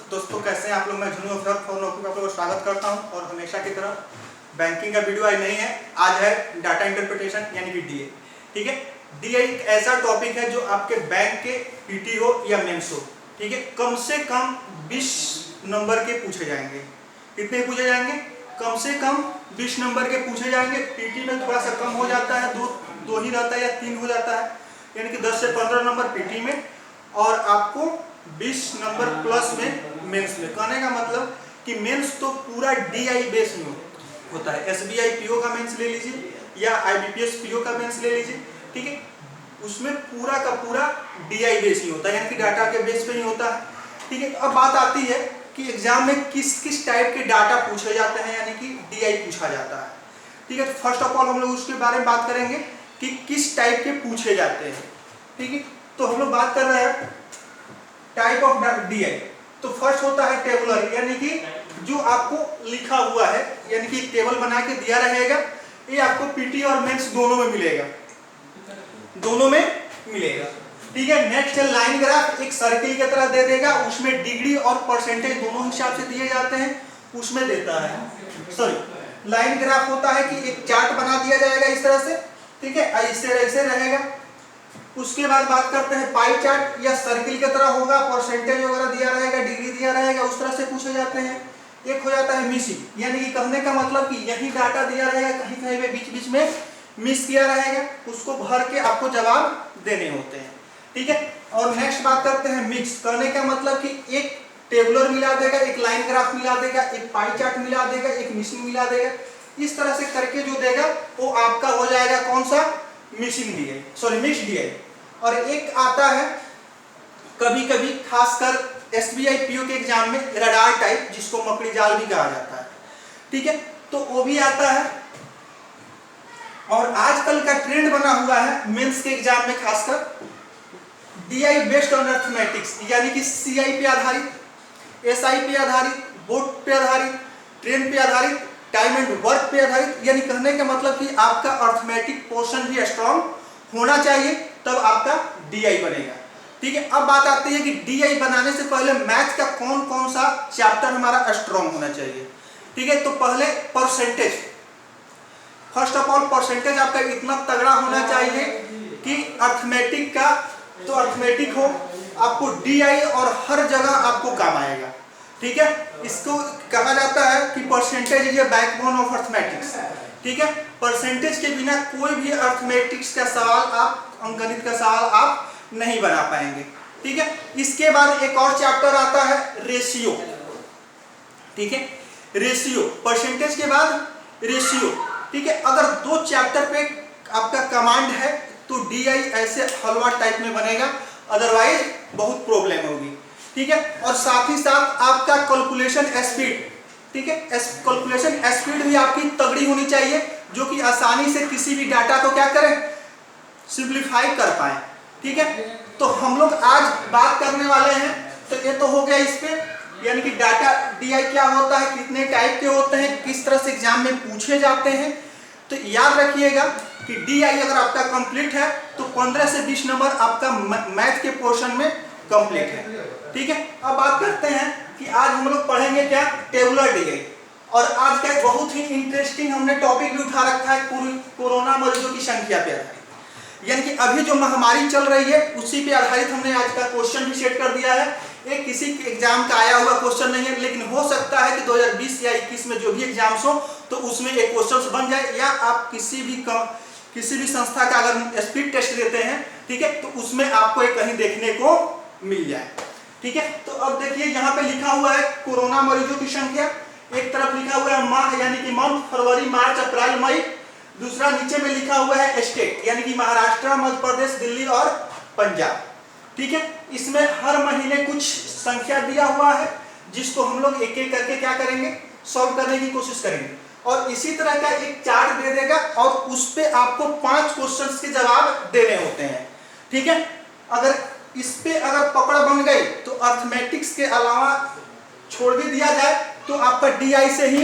दोस्तों कैसे हैं आप लोग। मैं जुनू अफसर फॉर नौकरी का आप लोगों को स्वागत करता हूं और हमेशा की तरह बैंकिंग का वीडियो आज नहीं है, आज है डाटा इंटरप्रिटेशन यानी कि डीए। ठीक है, डीए एक ऐसा टॉपिक है जो आपके बैंक के पीटी हो या मेंस हो, ठीक है, कम से कम 20 नंबर के पूछे जाएंगे। कितने पूछे जाएंगे? कम से कम 20 नंबर के पूछे जाएंगे। पीटी में थोड़ा सा कम हो जाता है, दो ही रहता है या 3 हो जाता है, यानी कि 10 से 15 नंबर पीटी में और आपको 20 नंबर प्लस में मेंस में। कहने का मतलब कि मेंस तो पूरा डीआई बेस में होता है। एसबीआई पीओ का मेंस ले लीजिए या आईबीपीएस पीओ का मेंस ले लीजिए, ठीक है, उसमें पूरा का पूरा डीआई बेस ही होता है, यानी कि डाटा के बेस पे ही होता है। ठीक है, अब बात आती है कि एग्जाम में किस किस टाइप के डाटा पूछे जाते हैं, यानी कि डीआई पूछा जाता है। ठीक है, तो फर्स्ट ऑफ ऑल हम लोग उसके बारे में बात करेंगे कि किस टाइप के पूछे जाते हैं। ठीक है, तो हम लोग बात कर रहे हैं टाइप ऑफ डीआई। तो फर्स्ट होता है टेबुलर, यानी कि जो आपको लिखा हुआ है, यानी कि टेबल बना के दिया रहेगा, ये आपको पीटी और मेंस दोनों में मिलेगा, दोनों में मिलेगा। ठीक है, नेक्स्ट है लाइन ग्राफ, एक सर्किल की तरह दे देगा, उसमें डिग्री और परसेंटेज दोनों हिसाब से दिए जाते हैं, उसमें देता है। सॉरी, लाइन ग्राफ होता है कि एक चार्ट बना दिया जाएगा इस तरह से, ठीक है, ऐसे रहेगा। उसके बाद बात करते हैं पाई चार्ट, या सर्किल की तरह होगा, परसेंटेज वगैरह दिया रहेगा, डिग्री दिया रहेगा, उस तरह से पूछे जाते हैं। एक हो जाता है मिसिंग, यानी कि कहने का मतलब कि यही डाटा दिया रहेगा, कहीं कहीं पे बीच बीच में मिस किया रहेगा, उसको भर के आपको जवाब देने होते हैं। ठीक है, और नेक्स्ट बात करते हैं मिक्स। कहने का मतलब कि एक टेबुलर मिला देगा, एक लाइन ग्राफ मिला देगा, एक पाई चार्ट मिला देगा, एक मिसिंग मिला देगा, इस तरह से करके जो देगा वो आपका हो जाएगा कौन सा? Missing DI, sorry mix DI. और एक आता है कभी कभी खासकर एसबीआई पीओ के एग्जाम में रडार टाइप, जिसको मकड़ी जाल भी कहा जाता है। ठीक है, तो वो भी आता है। और आजकल का ट्रेंड बना हुआ है मेंस के एग्जाम में खासकर डीआई बेस्ड ऑन अर्थमेटिक्स, यानी कि सीआई पे आधारित, एसआई पे आधारित, बोर्ड पे आधारित, ट्रेंड पे आधारित, टाइम एंड वर्क पे आधारित। यानी कहने का मतलब कि आपका अर्थमेटिक पोर्शन भी स्ट्रॉन्ग होना चाहिए, तब आपका डीआई बनेगा। ठीक है, अब बात आती है कि डीआई बनाने से पहले मैथ का कौन कौन सा चैप्टर हमारा स्ट्रॉन्ग होना चाहिए। ठीक है, तो पहले percentage, first of all percentage आपका इतना तगड़ा होना चाहिए कि अर्थमेटिक का तो अर्थमेटिक हो, आपको डीआई और हर जगह आपको काम आएगा। ठीक है, इसको कहा जाता है कि percentage is a backbone of arithmetics. ठीक है, परसेंटेज के बिना कोई भी अर्थमेटिक्स का सवाल आप, अंकगणित का सवाल आप नहीं बना पाएंगे। ठीक है, इसके बाद एक और चैप्टर आता है रेशियो। ठीक है, रेशियो, परसेंटेज के बाद रेशियो। ठीक है, अगर 2 चैप्टर पे आपका कमांड है तो डीआई ऐसे हलवा टाइप में बनेगा, अदरवाइज बहुत प्रॉब्लम होगी। ठीक है, और साथ ही साथ आपका कैलकुलेशन स्पीड, ठीक है, कैलकुलेशन स्पीड भी आपकी तगड़ी होनी चाहिए, जो कि आसानी से किसी भी डाटा को क्या करें, सिंप्लीफाई कर पाए। ठीक है, तो हम लोग आज बात करने वाले हैं, तो ये तो हो गया इस पे, यानी कि डाटा डीआई क्या होता है, कितने टाइप के होते हैं, किस तरह से एग्जाम में पूछे जाते हैं। तो याद रखिएगा कि डीआई अगर आपका कंप्लीट है तो 15 से 20 नंबर आपका मैथ के पोर्शन में कंप्लीट है। ठीक है, अब बात करते हैं कि आज हम लोग पढ़ेंगे क्या, टेबुलर डीआई। और आज का बहुत ही इंटरेस्टिंग हमने टॉपिक भी उठा रखा है, कोरोना मरीजों की संख्या पे आधारित, यानी कि अभी जो महामारी चल रही है उसी पे आधारित हमने आज का क्वेश्चन भी सेट कर दिया है। एक किसी एग्जाम का आया हुआ क्वेश्चन नहीं है, लेकिन हो सकता है कि 2020 या 21 में जो भी एग्जाम्स हो तो उसमें एक क्वेश्चन बन जाए, या आप किसी भी संस्था का अगर स्पीड टेस्ट देते हैं, ठीक है, तो उसमें आपको एक कहीं देखने को मिल जाए। ठीक है, तो अब देखिए यहाँ पे लिखा हुआ है कोरोना मरीजों की संख्या, एक तरफ लिखा हुआ है माह यानी कि मंथ, फरवरी, मार्च, अप्रैल, मई, दूसरा नीचे में लिखा हुआ है स्टेट, यानी कि महाराष्ट्र, मध्य प्रदेश, दिल्ली और पंजाब। ठीक है, इसमें हर महीने कुछ संख्या दिया हुआ है, जिसको हम लोग एक एक करके क्या करेंगे, सॉल्व करने की कोशिश करेंगे। और इसी तरह का एक चार्ट दे देगा और उस पे आपको 5 क्वेश्चंस के जवाब देने होते हैं। ठीक है, अगर इस पे अगर पकड़ बन गई तो अर्थमेटिक्स के अलावा छोड़ भी दिया जाए तो आपका डीआई से ही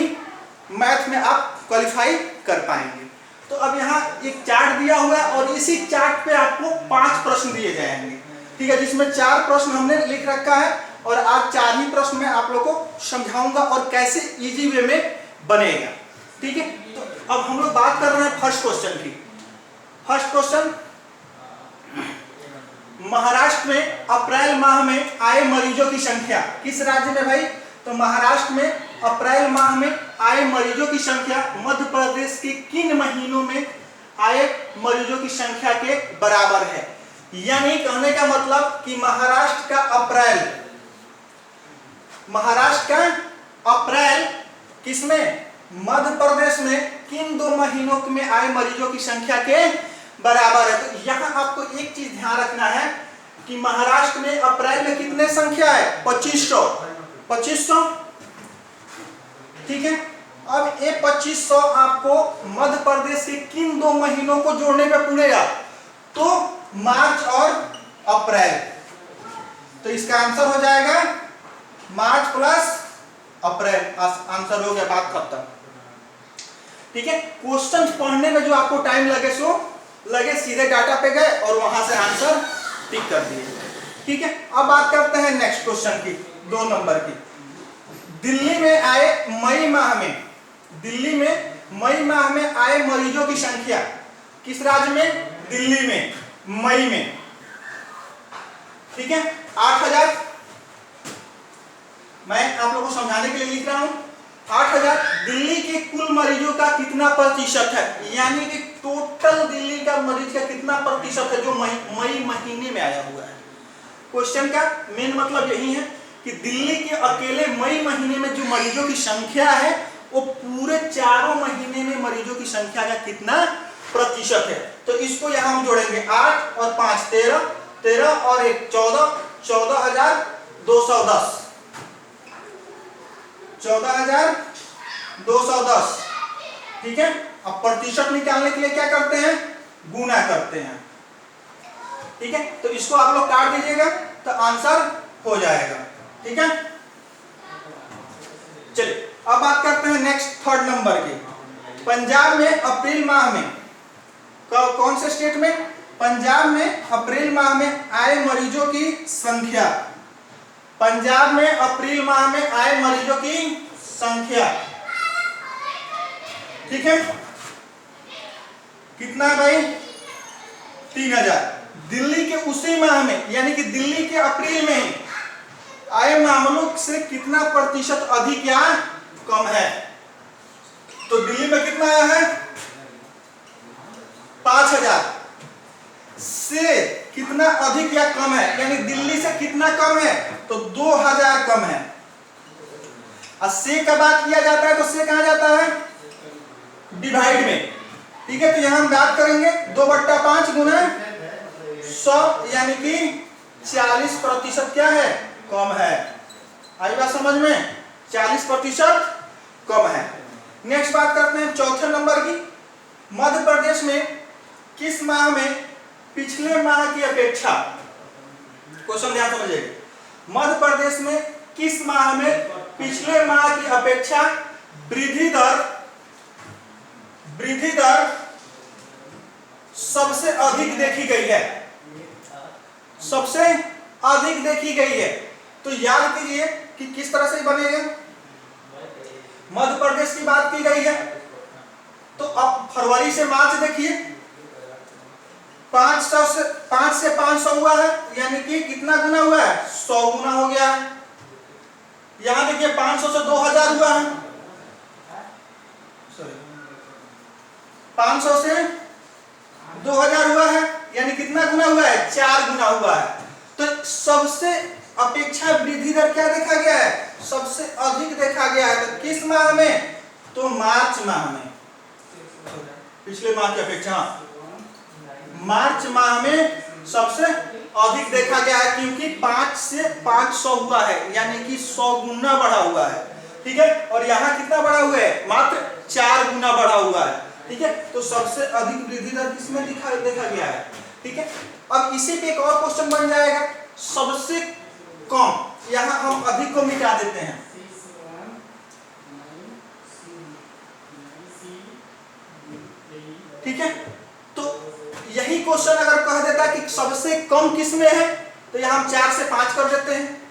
मैथ में आप क्वालिफाई कर पाएंगे। तो अब यहाँ एक चार्ट दिया हुआ है और इसी चार्ट पे आपको 5 प्रश्न दिए जाएंगे। ठीक है, जिसमें 4 प्रश्न हमने लिख रखा है और आज 4 ही प्रश्न में आप लोग को समझाऊंगा और कैसे इजी वे में बनेगा। ठीक है, तो अब हम लोग बात कर रहे हैं फर्स्ट क्वेश्चन की। फर्स्ट क्वेश्चन, महाराष्ट्र में अप्रैल माह में आए मरीजों की संख्या किस राज्य में भाई? तो महाराष्ट्र में अप्रैल माह में आए मरीजों की संख्या मध्य प्रदेश के किन महीनों में आए मरीजों की संख्या के बराबर है? यानी कहने का मतलब कि महाराष्ट्र का अप्रैल किसमें? मध्य प्रदेश में किन 2 महीनों में आए मरीजों की संख्या के बराबर है? तो यहाँ आपको एक चीज ध्यान रखना है कि महाराष्ट्र में अप्रैल में कितने संख्या है? 2500। ठीक है, अब ये 2500 आपको मध्य प्रदेश के किन 2 महीनों को जोड़ने पे पूरेगा? तो मार्च और अप्रैल। तो इसका आंसर हो जाएगा मार्च प्लस अप्रैल। आंसर हो गया, बात खत्म। ठीक है, क्वेश्चन पढ़ने में जो आपको टाइम लगे सीधे डाटा पे गए और वहां से आंसर टिक कर दिए। ठीक है, अब बात करते हैं नेक्स्ट क्वेश्चन की, 2 नंबर की। दिल्ली में मई माह में आए मरीजों की संख्या किस राज्य में? दिल्ली में मई में। ठीक है, 8000। मैं आप लोगों को समझाने के लिए लिख रहा हूं 8000। दिल्ली के कुल मरीजों का कितना प्रतिशत है? यानी कि टोटल दिल्ली का मरीज का कितना प्रतिशत है जो मई महीने में आया हुआ है? क्वेश्चन का मेन मतलब यही है कि दिल्ली के अकेले मई महीने में जो मरीजों की संख्या है वो पूरे 4 महीने में मरीजों की संख्या का कितना प्रतिशत है। तो इसको यहां हम जोड़ेंगे 8 और 5 13 और 1 14, 14,210। 14,210। ठीक है, अब प्रतिशत निकालने के लिए क्या करते हैं? गुना करते हैं। ठीक है, तो इसको आप लोग काट दीजिएगा तो आंसर हो जाएगा। ठीक है, चलिए अब बात करते हैं नेक्स्ट 3rd नंबर की। पंजाब में अप्रैल माह में कौन से स्टेट में? पंजाब में अप्रैल माह में आए मरीजों की संख्या। पंजाब में अप्रैल माह में आए मरीजों की संख्या। ठीक है, कितना है भाई? 3000। दिल्ली के उसी माह में यानी कि दिल्ली के अप्रैल में आए मामलों से कितना प्रतिशत अधिक या कम है? तो दिल्ली में कितना आया है? 5000 से कितना अधिक या कम है? यानी दिल्ली से कितना कम है? तो 2000 कम है। और से का बात किया जाता है तो से कहा जाता है? डिवाइड में। ठीक है, तो यहां हम बात करेंगे 2/5 गुना 100 यानी कि 40% क्या है? कम है। आई बात समझ में? 40% कम है। नेक्स्ट बात करते हैं 4थे नंबर की। मध्य प्रदेश में किस माह में पिछले माह की अपेक्षा, क्वेश्चन ध्यान समझिएगा, मध्य प्रदेश में किस माह में पिछले माह की अपेक्षा वृद्धि दर सबसे अधिक देखी गई है? सबसे अधिक देखी गई है। तो याद कीजिए कि किस तरह से बनेगा। मध्य प्रदेश की बात की गई है तो अब फरवरी से मार्च देखिए 5 से 500 हुआ है, यानी कि कितना गुना हुआ है? 100 गुना हो गया है। यहां देखिए 500 से 2000 हुआ है, 500 से 2000 हुआ है, यानी कितना गुना हुआ है? 4 गुना हुआ है। तो सबसे अपेक्षा वृद्धि दर क्या देखा गया है? सबसे अधिक देखा गया है। तो किस माह में? तो मार्च माह में। पिछले माह की अपेक्षा मार्च माह में सबसे अधिक देखा गया है, क्योंकि 5 से 500 हुआ है, यानी कि 100 गुना बढ़ा हुआ है। ठीक है, और यहाँ कितना बढ़ा हुआ है? मात्र 4 गुना बढ़ा हुआ है। ठीक है, तो सबसे अधिक वृद्धि दर किसमें देखा गया है? ठीक है, अब इसी पे एक और क्वेश्चन बन जाएगा, सबसे कम। यहाँ हम अधिक को मिटा देते हैं। ठीक है, तो यही क्वेश्चन अगर कह देता कि सबसे कम किस में है, तो यहाँ हम 4 से 5 कर देते हैं।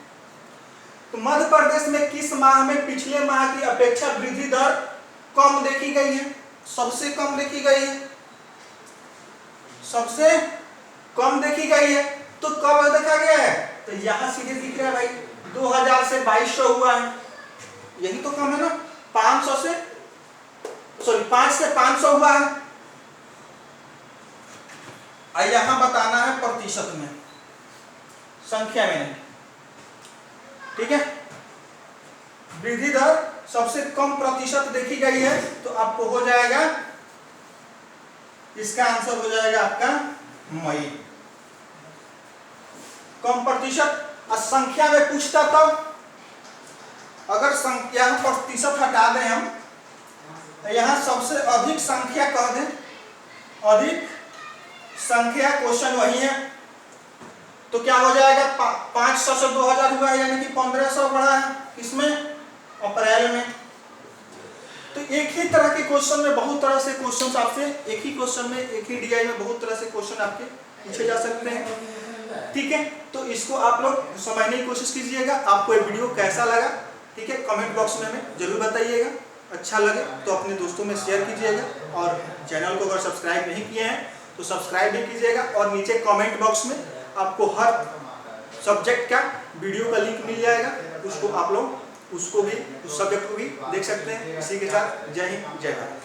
तो मध्य प्रदेश में किस माह में पिछले माह की अपेक्षा वृद्धि दर कम देखी गई है? सबसे कम देखी गई है, सबसे कम देखी गई है। तो कब देखा गया है? तो यहां सीधे दिख रहा है भाई, 2000 से 2200 हुआ है, यही तो कम है ना। 5 से 500 हुआ है। और यहां बताना है प्रतिशत में, संख्या में नहीं, ठीक है। वृद्धि दर सबसे कम प्रतिशत देखी गई है, तो आपको हो जाएगा, इसका आंसर हो जाएगा आपका मई। कम प्रतिशत। और संख्या में पूछता तब, अगर संख्या प्रतिशत हटा दें हम, यहां सबसे अधिक संख्या कह दें, अधिक संख्या क्वेश्चन वही है, तो क्या हो जाएगा? 500 से 2000 हुआ है, यानी कि 1500 बढ़ा है, किसमें? अप्रैल में। तो एक ही तरह के क्वेश्चन में बहुत तरह से क्वेश्चन आपसे, एक ही क्वेश्चन में, एक ही डीआई में बहुत तरह से क्वेश्चन आपके पूछे जा सकते हैं, ठीक है। तो इसको आप लोग समझने की कोशिश कीजिएगा। आपको ये वीडियो कैसा लगा, ठीक है, कमेंट बॉक्स में हमें जरूर बताइएगा। अच्छा लगे तो अपने दोस्तों में शेयर कीजिएगा, और चैनल को अगर सब्सक्राइब नहीं किए हैं तो सब्सक्राइब भी कीजिएगा। और नीचे कमेंट बॉक्स में आपको हर सब्जेक्ट का वीडियो का लिंक मिल जाएगा, उसको आप लोग उसको भी, उस सब्जेक्ट को भी देख सकते हैं। इसी के साथ जय हिंद, जय भारत।